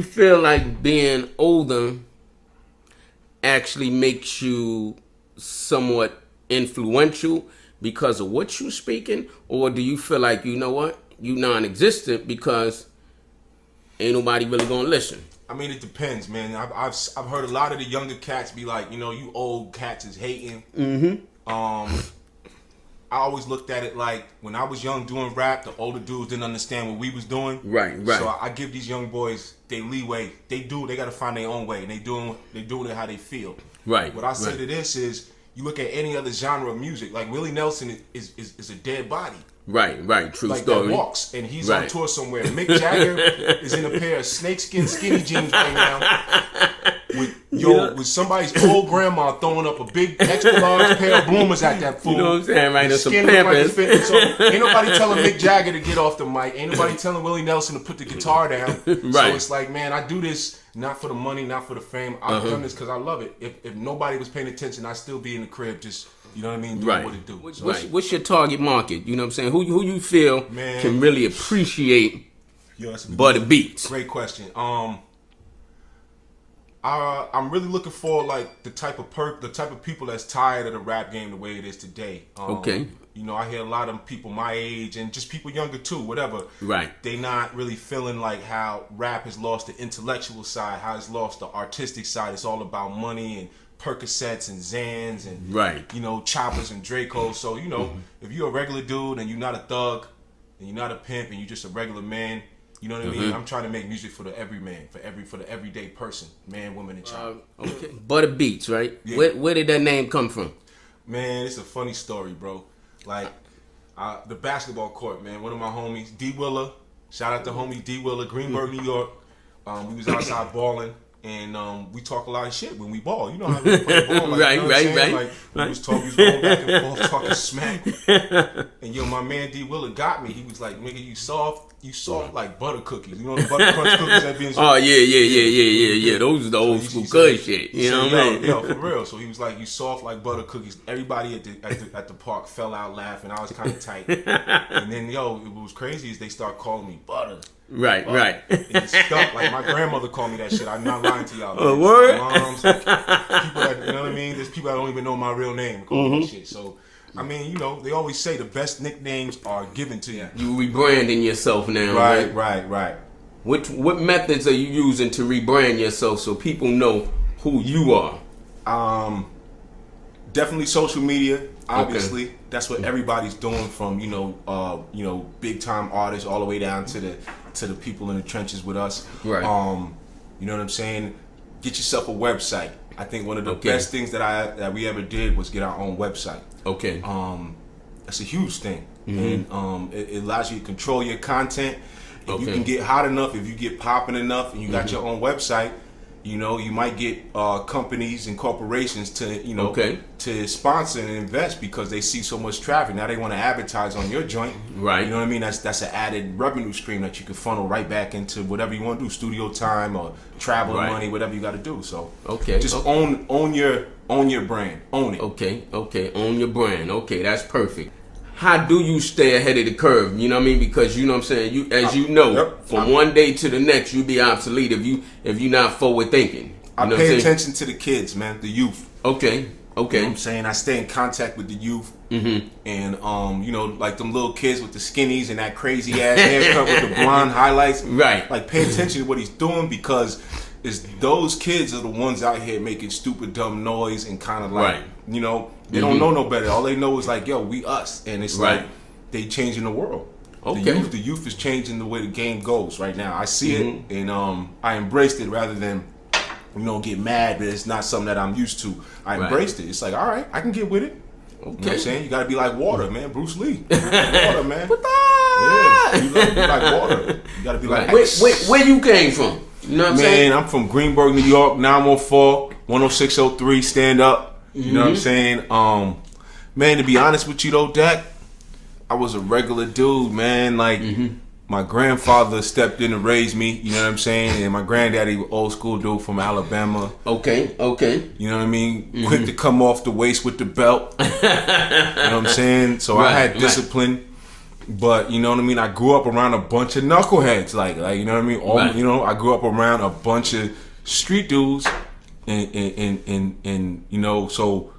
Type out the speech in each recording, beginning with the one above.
you feel like being older actually makes you somewhat influential because of what you're speaking, or do you feel like, you know what, you non-existent because ain't nobody really gonna listen? I mean, it depends, man. I've heard a lot of the younger cats be like, you old cats is hating. I always looked at it like when I was young doing rap, the older dudes didn't understand what we was doing. Right. So I give these young boys their leeway. They got to find their own way, and they doing it how they feel. Right. What I say to this is, you look at any other genre of music, like Willie Nelson is a dead body. Right. True like story. That walks, and he's on tour somewhere. Mick Jagger is in a pair of snakeskin skinny jeans right now with somebody's old grandma throwing up a big extra large pair of bloomers at that fool. You know what I'm saying? Right, there's some Pampers. So ain't nobody telling Mick Jagger to get off the mic. Ain't nobody telling Willie Nelson to put the guitar down. Right. So it's like, man, I do this not for the money, not for the fame. I've done this because I love it. If nobody was paying attention, I'd still be in the crib just, you know what I mean, doing what it do. What's your target market? You know what I'm saying? Who you feel can really appreciate Butter Beats? Great question. I'm really looking for like the type of people that's tired of the rap game the way it is today. Okay. I hear a lot of people my age and just people younger too, whatever. Right. They not really feeling like how rap has lost the intellectual side, how it's lost the artistic side. It's all about money and Percocets and Xans and choppers and Dracos. So if you're a regular dude and you're not a thug and you're not a pimp and you're just a regular man, you know what I mean? I'm trying to make music for the everyman, for the everyday person, man, woman, and child. Okay. Butter Beats, right? Yeah. Where did that name come from? Man, it's a funny story, bro. Like the basketball court, man. One of my homies, D Willer. Shout out to homie D Willer, Greenburgh, New York. We was outside balling. And we talk a lot of shit when we ball. You know how we play ball. Like, right. Like, we was going back and forth, talking smack. And my man D Willer got me. He was like, nigga, you soft like butter cookies. You know the butter crunch cookies that being Oh, yeah. Those are the old school good shit. You know what I mean? Yo, for real. So he was like, you soft like butter cookies. Everybody at the park fell out laughing. I was kind of tight. And then, what was crazy is they start calling me Butter. Right. It stuck. Like my grandmother called me that shit. I'm not lying to y'all. Oh, word? Moms, like, people that, you know what I mean? There's people that don't even know my real name call me that shit. So, I mean, they always say the best nicknames are given to you. You rebranding yourself now, right? What methods are you using to rebrand yourself so people know who you are? Definitely social media. Obviously, that's what everybody's doing, from big time artists all the way down to the people in the trenches with us. Right. You know what I'm saying? Get yourself a website. I think one of the best things that we ever did was get our own website. Okay. That's a huge thing, and it allows you to control your content. If you can get hot enough, if you get popping enough, and you got your own website, you might get companies and corporations to to sponsor and invest because they see so much traffic. Now they want to advertise on your joint. Right. You know what I mean? That's an added revenue stream that you can funnel right back into whatever you want to do, studio time or travel money, whatever you got to do. So just own your brand, own it. Okay, own your brand. Okay, that's perfect. How do you stay ahead of the curve? You know what I mean? Because you know what I'm saying, from one day to the next, you be obsolete if you're not forward thinking. I pay attention to the kids, man, the youth. Okay. You know what I'm saying? I stay in contact with the youth. And like them little kids with the skinnies and that crazy ass haircut with the blonde highlights. Right. Like, pay attention to what he's doing, because those kids are the ones out here making stupid dumb noise and kind of like they don't know no better. All they know is like, yo, we us, and it's like they changing the world. The youth is changing the way the game goes right now. I see it, and I embraced it rather than get mad that it's not something that I'm used to. I embraced it. It's like, all right, I can get with it. You know what I'm saying? You gotta be like water, man. Bruce Lee. Water, man. Yeah, you gotta be like water. You gotta be like where you came from? You know what I'm saying? Man, I'm from Greenburgh, New York, 914, 10603, stand up. You know what I'm saying? Man, to be honest with you though, Dak, I was a regular dude, man. Like, my grandfather stepped in and raised me, you know what I'm saying? And my granddaddy, old school dude from Alabama. Okay. You know what I mean? Quick to come off the waist with the belt. You know what I'm saying? So I had discipline. But you know what I mean. I grew up around a bunch of knuckleheads, like you know what I mean. All, you know, I grew up around a bunch of street dudes, and you know, so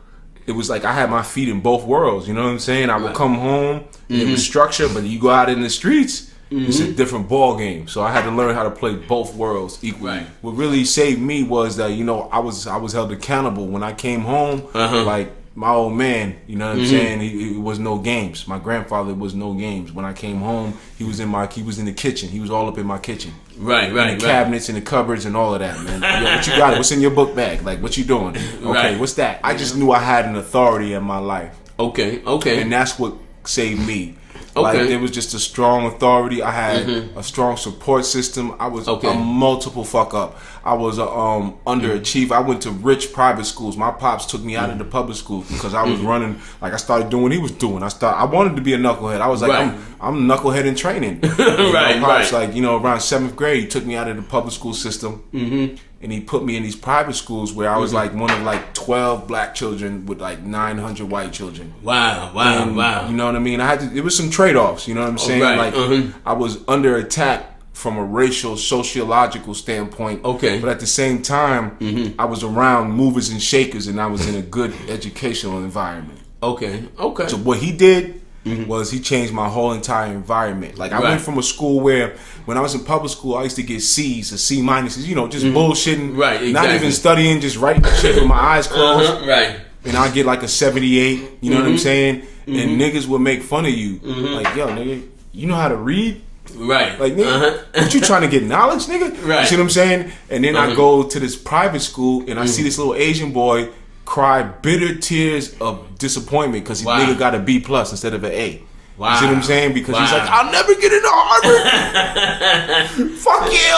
it was like I had my feet in both worlds. You know what I'm saying? I would come home, it was structure, but you go out in the streets. It's a different ball game, so I had to learn how to play both worlds equally. Right. What really saved me was that, you know, I was held accountable when I came home. Like my old man, you know what I'm saying? It was no games. My grandfather was no games. When I came home, he was in the kitchen. He was all up in my kitchen. Right. The cabinets and the cupboards and all of that, man. Yo, what you got? What's in your book bag? Like, what you doing? Okay, what's that? I just knew I had an authority in my life. Okay. And that's what saved me. Like, there was just a strong authority. I had a strong support system. I was a multiple fuck up. I was a underachiever. I went to rich private schools. My pops took me out of the public schools because I was running. Like, I started doing what he was doing. I wanted to be a knucklehead. I was like, I'm knucklehead in training. My pops, like, you know, around 7th grade, he took me out of the public school system. And he put me in these private schools where I was like one of like 12 black children with like 900 white children. Wow. You know what I mean? It was some trade-offs, you know what I'm saying? I was under attack from a racial, sociological standpoint. But at the same time, I was around movers and shakers and I was in a good educational environment. So what he did was he changed my whole entire environment. Like I went from a school where when I was in public school, I used to get C's or C minuses, you know, just bullshitting, not even studying, just writing shit with my eyes closed. And I'd get like a 78, you know what I'm saying? And niggas would make fun of you. Like, yo, nigga, you know how to read? Like, nigga, what you trying to get knowledge, nigga? You see what I'm saying? And then I go to this private school and I see this little Asian boy cry bitter tears of disappointment because his nigga got a B plus instead of an A. You see what I'm saying? Because he's like, I'll never get into Harvard. Fuck you.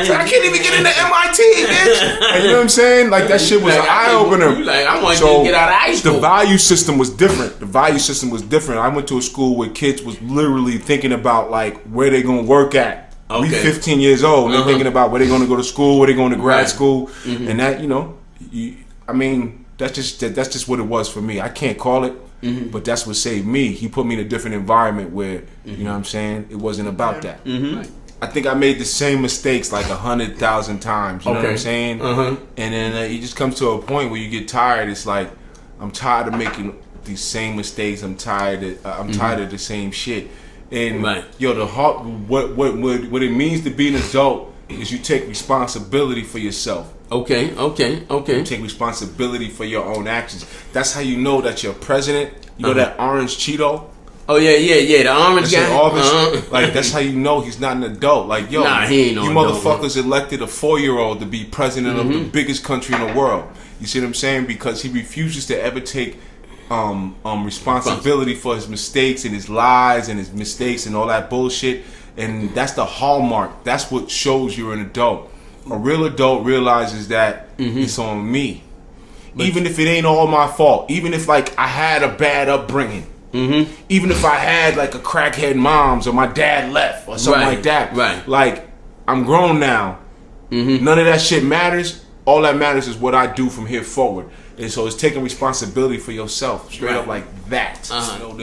So I can't even get into MIT, bitch. And you know what I'm saying? Like, that shit was an eye opener. Like, I want you to get out of high school. The value system was different. I went to a school where kids was literally thinking about like where they gonna work at. We 15 years old. And they're thinking about where they gonna go to school, where they going to grad school, and that, you know, I mean, that's just what it was for me. I can't call it. But that's what saved me. He put me in a different environment where, you know what I'm saying, it wasn't about that. I think I made the same mistakes like 100,000 times. You know what I'm saying? And then it just comes to a point where you get tired. It's like, I'm tired of making these same mistakes. I'm tired of the same shit. And yo, what it means to be an adult is you take responsibility for yourself. You take responsibility for your own actions. That's how you know that you're president. You know that orange Cheeto? The orange guy. Like, that's how you know he's not an adult. Like, yo, he ain't no you motherfuckers elected a 4-year-old to be president of the biggest country in the world. You see what I'm saying? Because he refuses to ever take responsibility for his mistakes and his lies and his mistakes and all that bullshit. And that's the hallmark. That's what shows you're an adult. A real adult realizes that it's on me. But even if it ain't all my fault. Even if, like, I had a bad upbringing. Even if I had, like, a crackhead moms or my dad left or something like that. Like, I'm grown now. None of that shit matters. All that matters is what I do from here forward. And so it's taking responsibility for yourself. Straight up like that. You know,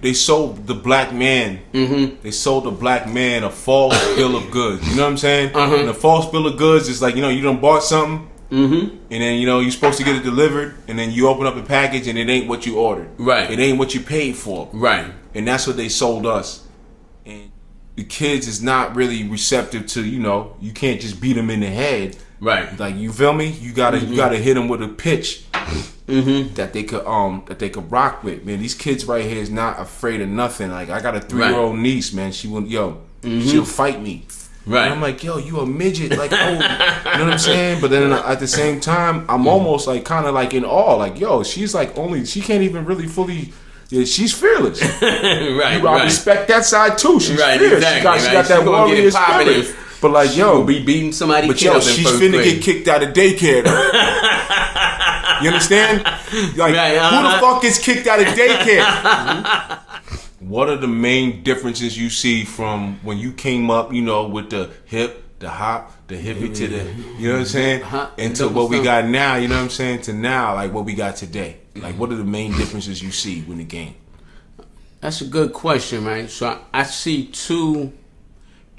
they sold the black man. They sold the black man a false bill of goods. You know what I'm saying? And the false bill of goods is like, you know, you done bought something, and then, you know, you're supposed to get it delivered, and then you open up a package and it ain't what you ordered. It ain't what you paid for. And that's what they sold us. And the kids is not really receptive to, you know, you can't just beat them in the head. Like, you feel me? You gotta hit them with a pitch. That they could rock with. Man, these kids right here is not afraid of nothing. Like, I got a 3-year-old niece, man. She will, she'll fight me. And I'm like, yo, you a midget. Like, oh, you know what I'm saying? But then at the same time, I'm almost like kind of like in awe. Like, yo, she's like she can't even really fully. Yeah, she's fearless. I respect that side too. She's fierce. Exactly, she got that warrior spirit. But like, yo, be beating somebody. But yo, she's finna get kicked out of daycare. You understand? Like, who the fuck gets kicked out of daycare? What are the main differences you see from when you came up, you know, with the hip, the hop, the hippie to the, you know what I'm saying? And to what we got now, you know what I'm saying? To now, like what we got today. Like, what are the main differences you see in the game? That's a good question, right? So I see two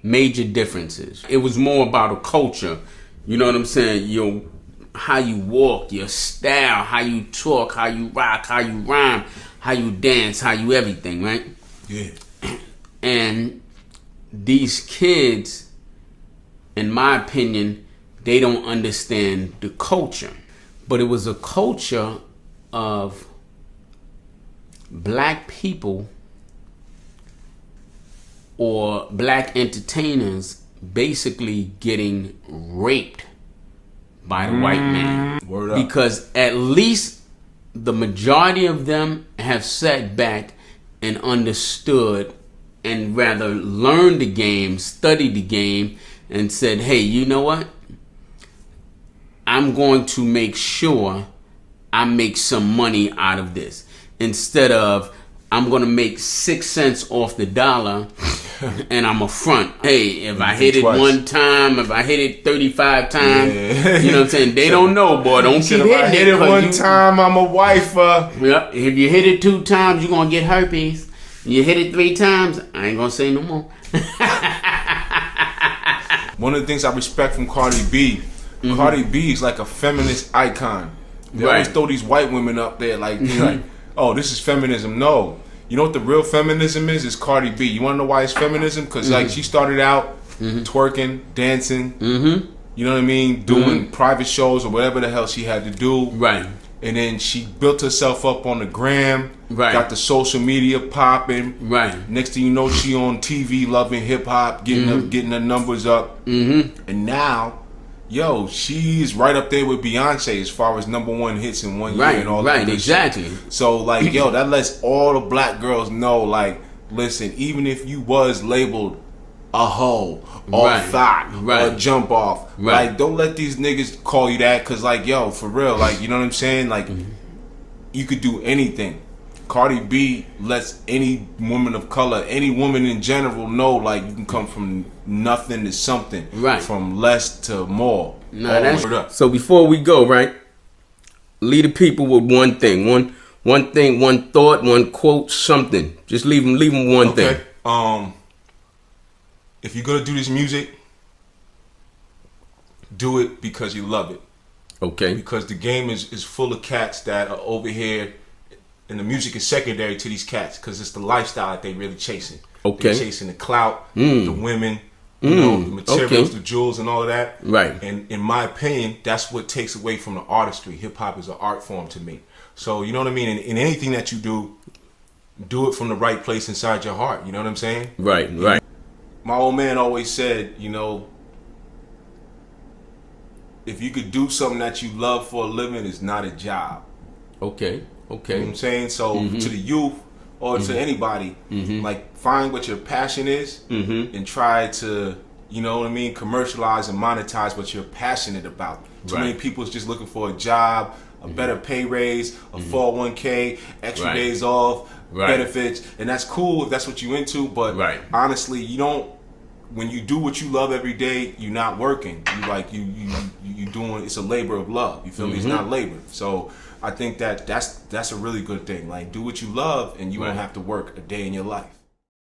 major differences. It was more about a culture. You know what I'm saying? How you walk, your style, how you talk, how you rock, how you rhyme, how you dance, how you everything, right? Yeah. And these kids, in my opinion, they don't understand the culture. But it was a culture of black people or black entertainers basically getting raped by the white man. Word up. Because at least the majority of them have sat back and understood and rather learned the game, studied the game, and said, hey, you know what? I'm going to make sure I make some money out of this. Instead of, I'm going to make 6 cents off the dollar and I'm a front. Hey, if I hit it one time, if I hit it 35 times, you know what I'm saying? They don't know, boy. Don't keep hitting it. If I hit it one time, I'm a wifer. Yep. If you hit it 2 times, you're going to get herpes. You hit it 3 times, I ain't going to say no more. One of the things I respect from Cardi B, Cardi B is like a feminist icon. They always throw these white women up there like, oh, this is feminism. No. You know what the real feminism is? It's Cardi B. You want to know why it's feminism? Because like she started out twerking, dancing, you know what I mean? Doing private shows or whatever the hell she had to do. Right. And then she built herself up on the gram. Right. Got the social media popping. Right. Next thing you know, she on TV loving hip hop, getting her numbers up. And now, yo, she's right up there with Beyonce as far as #1 hits in 1 year and all that. Right, exactly. Shit. So like, yo, that lets all the black girls know, like, listen, even if you was labeled a hoe or a thought or a jump off, like, don't let these niggas call you that, cause like, yo, for real, like, you know what I'm saying? Like, you could do anything. Cardi B lets any woman of color, any woman in general know, like, you can come from nothing to something, from less to more. So before we go, right, leave the people with one thing, one thing, one thought, one quote, something. Just leave them one thing. If you're gonna do this music, do it because you love it. Okay. Because the game is full of cats that are over here, and the music is secondary to these cats because it's the lifestyle that they really chasing. Okay. They're chasing the clout, the women, you know, the materials, the jewels, and all of that. Right. And in my opinion, that's what takes away from the artistry. Hip hop is an art form to me. So you know what I mean. In anything that you do it from the right place inside your heart. You know what I'm saying? Right. Right. My old man always said, you know, if you could do something that you love for a living, it's not a job. Okay. Okay. You know what I'm saying? So to the youth or to anybody, like, find what your passion is and try to, you know what I mean, commercialize and monetize what you're passionate about. Too many people is just looking for a job, a better pay raise, a 401k, extra days off, benefits, and that's cool if that's what you into, but honestly, you don't, when you do what you love every day, you're not working. You doing, it's a labor of love. You feel me? It's not labor. So I think that's a really good thing. Like, do what you love and you won't have to work a day in your life.